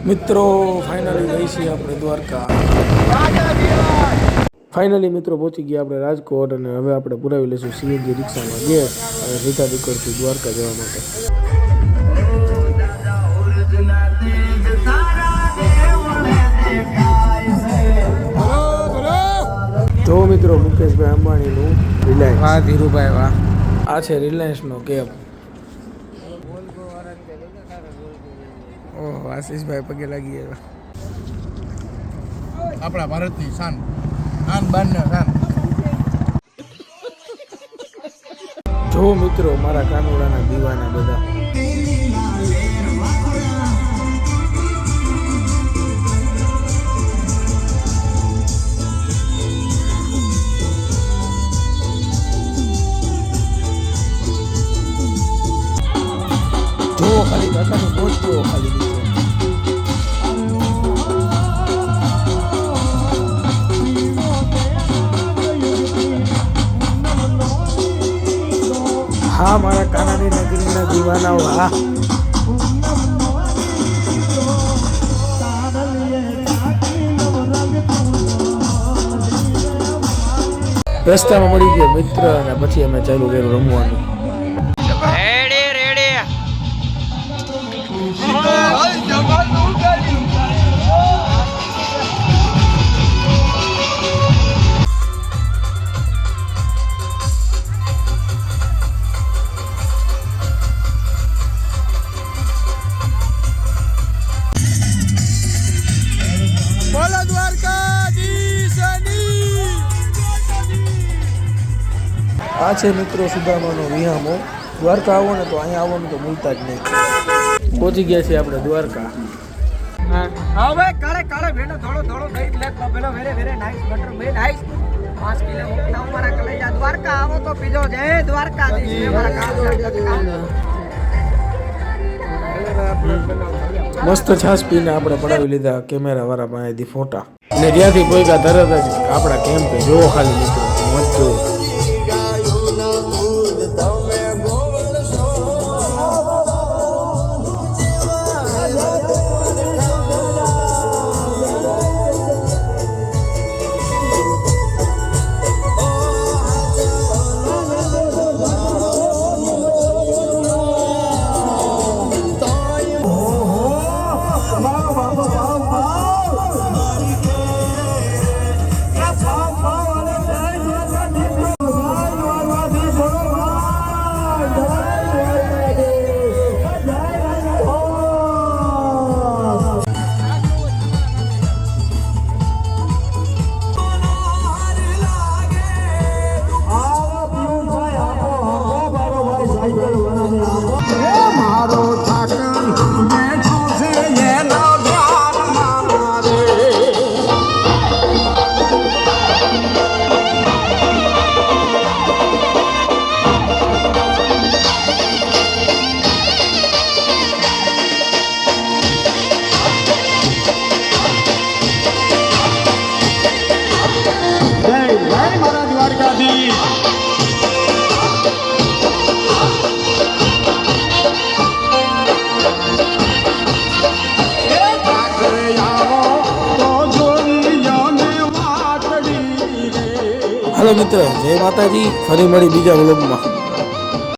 મિત્રો ફાઇનલી ગઈ છીએ આપણે દ્વારકા. ફાઇનલી મિત્રો પહોંચી ગયા આપણે રાજકોટ અને હવે આપણે પુરાવી લઈશું સીએનજી રિક્ષામાં ગેસ અને સીધા નીકળશું દ્વારકા જવા માટે. જો મિત્રો મુકેશભાઈ અંબાણીનું રિલાયન્સ. વાહ ધીરુભાઈ વાહ. આ છે રિલાયન્સનો કેબ. ઓહ આશીષભાઈ પગે લાગી ગયા. આપણા ભારતની શાન આન બાનના શાન. જો મિત્રો મારા કાનુડાના દીવાના બધા. જો ખાલી કાકાનું મોજ જો ખાલી મિત્રો. હા મારા કાનાની નગરીના દીવાના વાહ. રસ્તામાં મળી ગયો મિત્ર અને પછી અમે ચાલુ કર્યું રમવાનું. આ છે મિત્રો સુદામાનો વિહામો. દ્વારકા આવો ને તો અહીંયા આવવાનું તો ભૂલતા જ નહીં. પહોંચી ગયા છીએ આપણે દ્વારકા. હા ભાઈ કાળે કાળે ભેનો થોડો થોડો દહીં બ્લેક બફેલો વેરે વેરે નાઈસ બટર મે નાઈસ 5 કિલો ઉપના મારા કલેજા. દ્વારકા આવો તો પીજો જય દ્વારકાધીશ મારા કામ. મસ્ત છાશ પીને આપણે પડાવી લીધા કેમેરા વાળા પાસેથી ફોટા ને ત્યાંથી પોઈકા તરત જ આપણા કેમ્પે. જોવો ખાલી મિત્રો મસ્ત. હાલો મિત્ર જય માતાજી. ફરી મળી બીજા વ્લોગમાં.